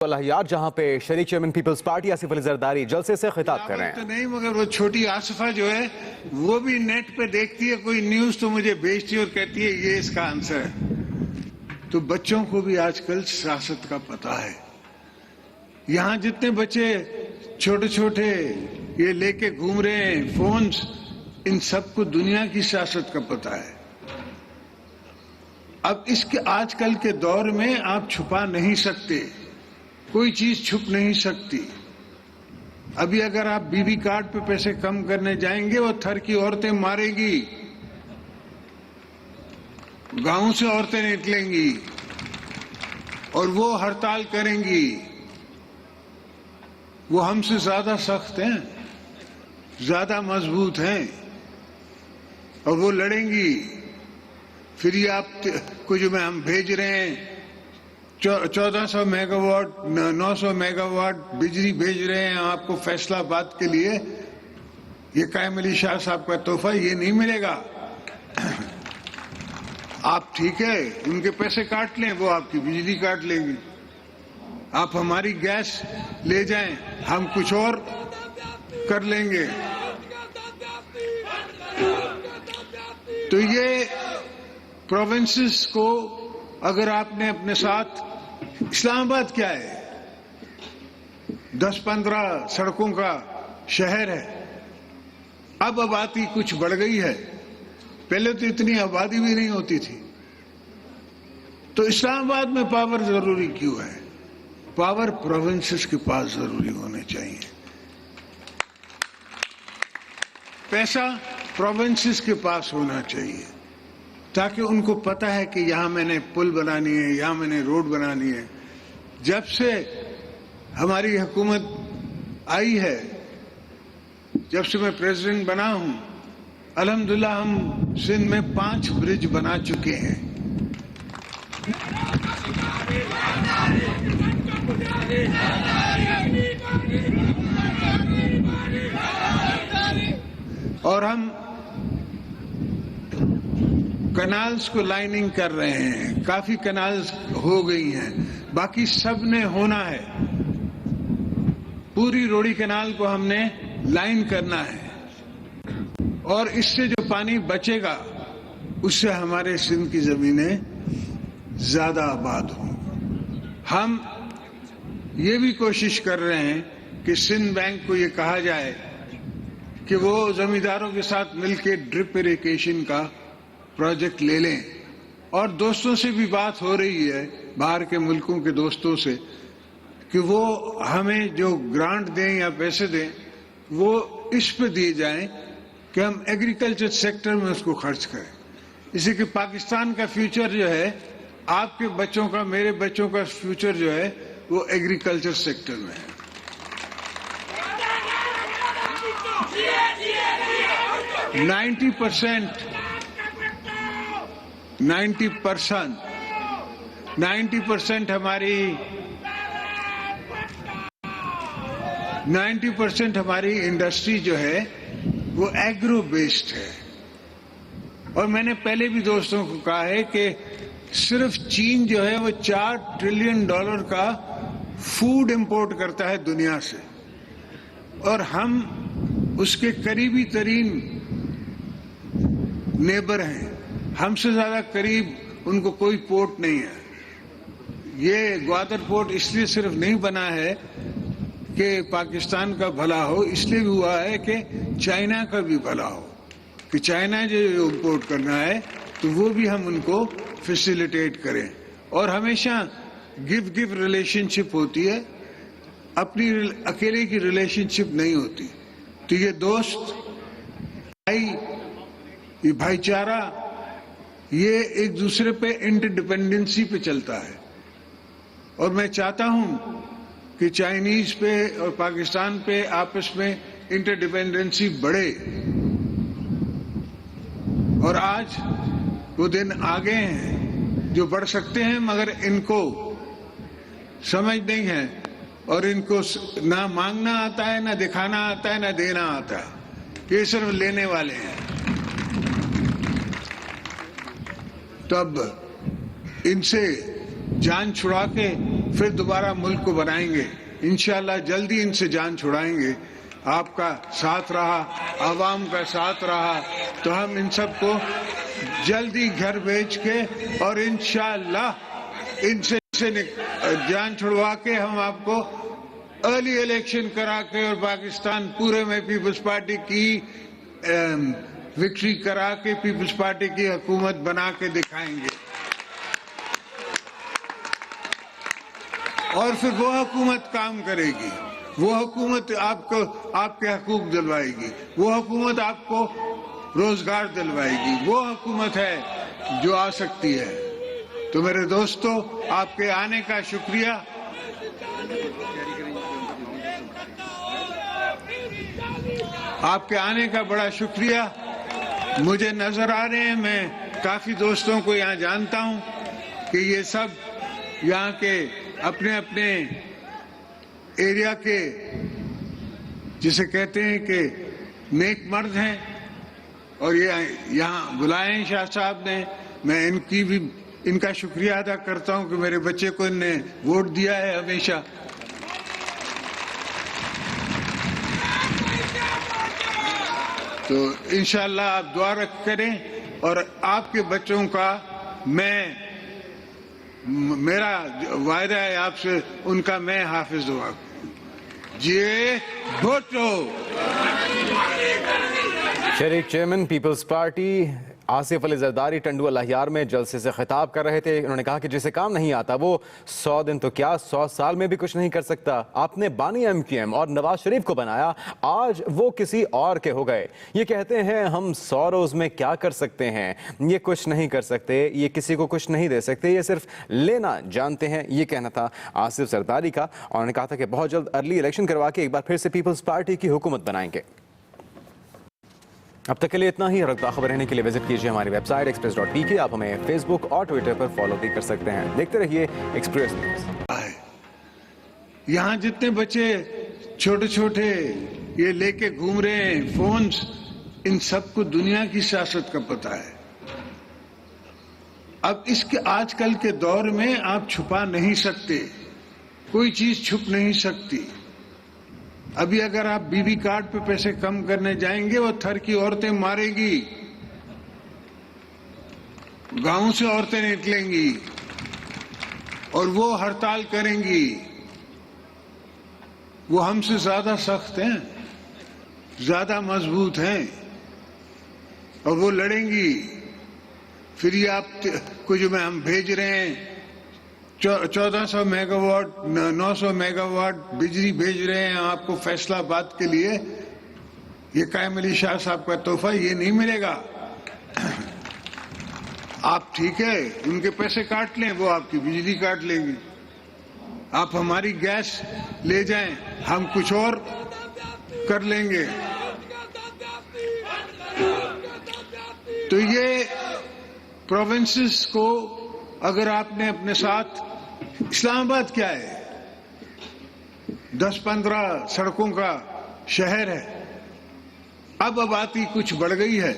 الحیات جہاں پہ شریک chairman Peoples party Asif Ali Zardari جلسے سے خطاب کر رہے ہیں. تو نہیں مگر وہ چھوٹی آصفہ جو ہے وہ بھی نیٹ پہ دیکھتی ہے کوئی نیوز تو مجھے بھیجتی ہے اور کہتی ہے یہ اس کا آنسر ہے. تو بچوں کو بھی آج کل سیاست کا پتہ ہے. یہاں جتنے بچے چھوٹے چھوٹے یہ لے کے گھوم رہے ہیں فونز، ان سب کو دنیا کی سیاست کا پتہ ہے. اب اس کے آج کل کے دور میں آپ چھپا نہیں سکتے، کوئی چیز چھپ نہیں سکتی. ابھی اگر آپ بی بی کارڈ پہ پیسے کم کرنے جائیں گے وہ تھر کی عورتیں مارے گی، گاؤں سے عورتیں نکلیں گی اور وہ ہڑتال کریں گی. وہ ہم سے زیادہ سخت ہیں، زیادہ مضبوط ہیں اور وہ لڑیں گی. پھر یہ آپ کو جو ہم بھیج رہے ہیں 1400 میگا واٹ 900 میگا واٹ بجلی بھیج رہے ہیں آپ کو فیصلہ آباد کے لیے، یہ قائم علی شاہ صاحب کا تحفہ یہ نہیں ملے گا. آپ ٹھیک ہے ان کے پیسے کاٹ لیں، وہ آپ کی بجلی کاٹ لیں گی. آپ ہماری گیس لے جائیں، ہم کچھ اور کر لیں گے. تو یہ پروونسز کو اگر آپ نے اپنے ساتھ، اسلام آباد کیا ہے 10-15 سڑکوں کا شہر ہے. اب آبادی کچھ بڑھ گئی ہے، پہلے تو اتنی آبادی بھی نہیں ہوتی تھی. تو اسلام آباد میں پاور ضروری کیوں ہے؟ پاور پروونسز کے پاس ضروری ہونے چاہیے. پیسہ پروونسز کے پاس ہونا چاہیے تاکہ ان کو پتہ ہے کہ یہاں میں نے پل بنانی ہے، یہاں میں نے روڈ بنانی ہے. جب سے ہماری حکومت آئی ہے، جب سے میں پریزیڈنٹ بنا ہوں، الحمدللہ ہم سندھ میں 5 برج بنا چکے ہیں. اور ہم کنالز کو لائننگ کر رہے ہیں، کافی کنالز ہو گئی ہیں، باقی سب نے ہونا ہے. پوری روڑی کنال کو ہم نے لائن کرنا ہے اور اس سے جو پانی بچے گا اس سے ہمارے سندھ کی زمینیں زیادہ آباد ہوں. ہم یہ بھی کوشش کر رہے ہیں کہ سندھ بینک کو یہ کہا جائے کہ وہ زمینداروں کے ساتھ مل کے ڈرپ اریگیشن کا پروجیکٹ لے لیں. اور دوستوں سے بھی بات ہو رہی ہے، باہر کے ملکوں کے دوستوں سے، کہ وہ ہمیں جو گرانٹ دیں یا پیسے دیں وہ اس پہ دیے جائیں کہ ہم ایگریکلچر سیکٹر میں اس کو خرچ کریں. اسی کہ پاکستان کا فیوچر جو ہے، آپ کے بچوں کا، میرے بچوں کا فیوچر جو ہے وہ ایگریکلچر سیکٹر میں ہے. 90% ہماری انڈسٹری جو ہے وہ ایگرو بیسڈ ہے. اور میں نے پہلے بھی دوستوں کو کہا ہے کہ صرف چین جو ہے وہ $4 ٹریلین کا فوڈ امپورٹ کرتا ہے دنیا سے، اور ہم اس کے قریبی ترین نیبر ہیں. ہم سے زیادہ قریب ان کو کوئی پورٹ نہیں ہے. یہ گوادر پورٹ اس لیے صرف نہیں بنا ہے کہ پاکستان کا بھلا ہو، اس لیے بھی ہوا ہے کہ چائنا کا بھی بھلا ہو، کہ چائنا جو امپورٹ کرنا ہے تو وہ بھی ہم ان کو فیسیلیٹیٹ کریں. اور ہمیشہ گیو ریلیشن شپ ہوتی ہے، اپنی اکیلے کی ریلیشن شپ نہیں ہوتی. تو یہ دوست یہ بھائی چارہ یہ ایک دوسرے پہ انٹرڈیپینڈنسی پہ چلتا ہے. اور میں چاہتا ہوں کہ چائنیز پہ اور پاکستان پہ آپس میں انٹرڈیپینڈنسی بڑھے. اور آج وہ دن آگے ہیں جو بڑھ سکتے ہیں، مگر ان کو سمجھ نہیں ہے اور ان کو نہ مانگنا آتا ہے، نہ دکھانا آتا ہے، نہ دینا آتا ہے. یہ صرف لینے والے ہیں. تو اب ان سے جان چھڑا کے پھر دوبارہ ملک کو بنائیں گے انشاءاللہ. جلدی ان سے جان چھڑائیں گے. آپ کا ساتھ رہا, عوام کا ساتھ رہا, تو ہم ان سب کو جلدی گھر بھیج کے اور انشاءاللہ ان سے جان چھڑوا کے ہم آپ کو ارلی الیکشن کرا کے اور پاکستان پورے میں پیپلز پارٹی کی وکٹری کرا کے پیپلز پارٹی کی حکومت بنا کے دکھائیں گے. اور پھر وہ حکومت کام کرے گی, وہ حکومت آپ کو آپ کے حقوق دلوائے گی, وہ حکومت آپ کو روزگار دلوائے گی, وہ حکومت ہے جو آ سکتی ہے. تو میرے دوستو, آپ کے آنے کا شکریہ. آپ کے آنے کا بڑا شکریہ. مجھے نظر آ رہے ہیں, میں کافی دوستوں کو یہاں جانتا ہوں کہ یہ سب یہاں کے اپنے اپنے ایریا کے جسے کہتے ہیں کہ نیک مرد ہیں, اور یہ یہاں بلائے ہیں شاہ صاحب نے. میں ان کا شکریہ ادا کرتا ہوں کہ میرے بچے کو ان نے ووٹ دیا ہے ہمیشہ. تو انشاءاللہ آپ دعا رکھ کریں, اور آپ کے بچوں کا میرا وعدہ ہے آپ سے, ان کا میں حافظ دعا. جی بھوٹو. شریک chairman Peoples party Asif Ali Zardari Tando الاحیار میں جلسے سے خطاب کر رہے تھے. انہوں نے کہا کہ جسے کام نہیں آتا وہ 100 دن تو کیا 100 سال میں بھی کچھ نہیں کر سکتا. آپ نے بانی MQM اور نواز شریف کو بنایا, آج وہ کسی اور کے ہو گئے. یہ کہتے ہیں ہم 100 روز میں کیا کر سکتے ہیں, یہ کچھ نہیں کر سکتے, یہ کسی کو کچھ نہیں دے سکتے, یہ صرف لینا جانتے ہیں. یہ کہنا تھا آصف زرداری کا, اور انہوں نے کہا تھا کہ بہت جلد ارلی الیکشن کروا کے ایک بار پھر سے پیپلز پارٹی کی حکومت بنائیں گے. اب تک کے لیے اتنا ہی. رقبہ خبر رہنے کے لیے وزٹ کیجیے ہماری ویب سائٹ express.tk. آپ ہمیں فیس بک اور ٹویٹر پر فالو بھی کر سکتے ہیں. دیکھتے رہیے ایکسپریس نیوز. یہاں جتنے بچے چھوٹے چھوٹے یہ لے کے گھوم رہے ہیں فونز, ان سب کو دنیا کی سیاست کا پتہ ہے. اب اس کے آج کل کے دور میں آپ چھپا نہیں سکتے, کوئی چیز چھپ نہیں سکتی. ابھی اگر آپ BB کارڈ پہ پیسے کم کرنے جائیں گے, وہ تھر کی عورتیں مارے گی, گاؤں سے عورتیں نکلیں گی اور وہ ہڑتال کریں گی. وہ ہم سے زیادہ سخت ہیں, زیادہ مضبوط ہیں, اور وہ لڑیں گی. پھر یہ آپ کو جو ہم بھیج رہے ہیں 1400 میگا واٹ 900 میگا واٹ بجلی بھیج رہے ہیں آپ کو فیصلہ آباد کے لیے, یہ قائم علی شاہ صاحب کا تحفہ, یہ نہیں ملے گا. آپ ٹھیک ہے ان کے پیسے کاٹ لیں, وہ آپ کی بجلی کاٹ لیں گی. آپ ہماری گیس لے جائیں, ہم کچھ اور کر لیں گے. تو یہ پروونسز کو اگر آپ نے اپنے ساتھ, اسلام آباد کیا ہے, 10-15 سڑکوں کا شہر ہے. اب آبادی کچھ بڑھ گئی ہے,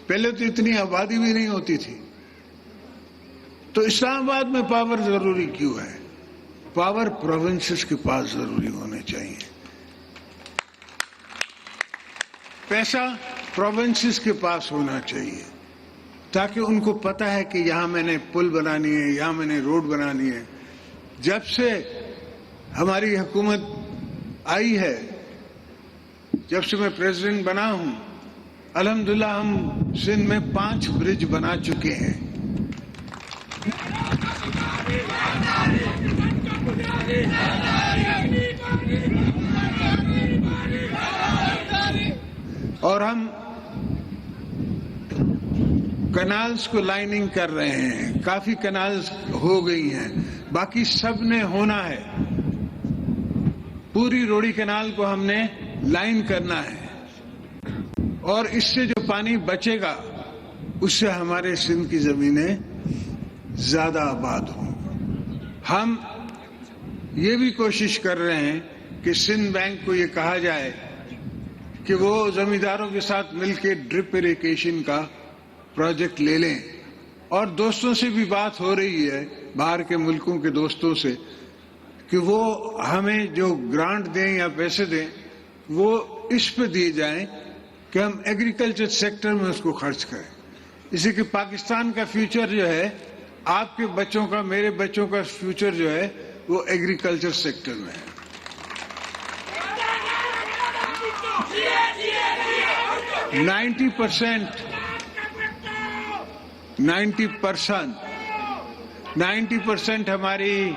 پہلے تو اتنی آبادی بھی نہیں ہوتی تھی. تو اسلام آباد میں پاور ضروری کیوں ہے؟ پاور پروونسز کے پاس ضروری ہونے چاہیے. پیسہ پروونسز کے پاس ہونا چاہیے, تاکہ ان کو پتہ ہے کہ یہاں میں نے پل بنانی ہے, یہاں میں نے روڈ بنانی ہے. جب سے ہماری حکومت آئی ہے, جب سے میں پریزیڈنٹ بنا ہوں, الحمدللہ ہم سندھ میں 5 برج بنا چکے ہیں. اور ہم کنالز کو لائننگ کر رہے ہیں, کافی کنالز ہو گئی ہیں, باقی سب نے ہونا ہے. پوری روڑی کنال کو ہم نے لائن کرنا ہے, اور اس سے جو پانی بچے گا اس سے ہمارے سندھ کی زمینیں زیادہ آباد ہوں. ہم یہ بھی کوشش کر رہے ہیں کہ سندھ بینک کو یہ کہا جائے کہ وہ زمینداروں کے ساتھ مل کے ڈرپ اریگیشن کا پروجیکٹ لے لیں. اور دوستوں سے بھی بات ہو رہی ہے, باہر کے ملکوں کے دوستوں سے, کہ وہ ہمیں جو گرانٹ دیں یا پیسے دیں وہ اس پہ دیے جائیں کہ ہم ایگریکلچر سیکٹر میں اس کو خرچ کریں. اسی کہ پاکستان کا فیوچر جو ہے، آپ کے بچوں کا، میرے بچوں کا فیوچر جو ہے وہ ایگریکلچر سیکٹر میں ہے. نائنٹی پرسنٹ ہماری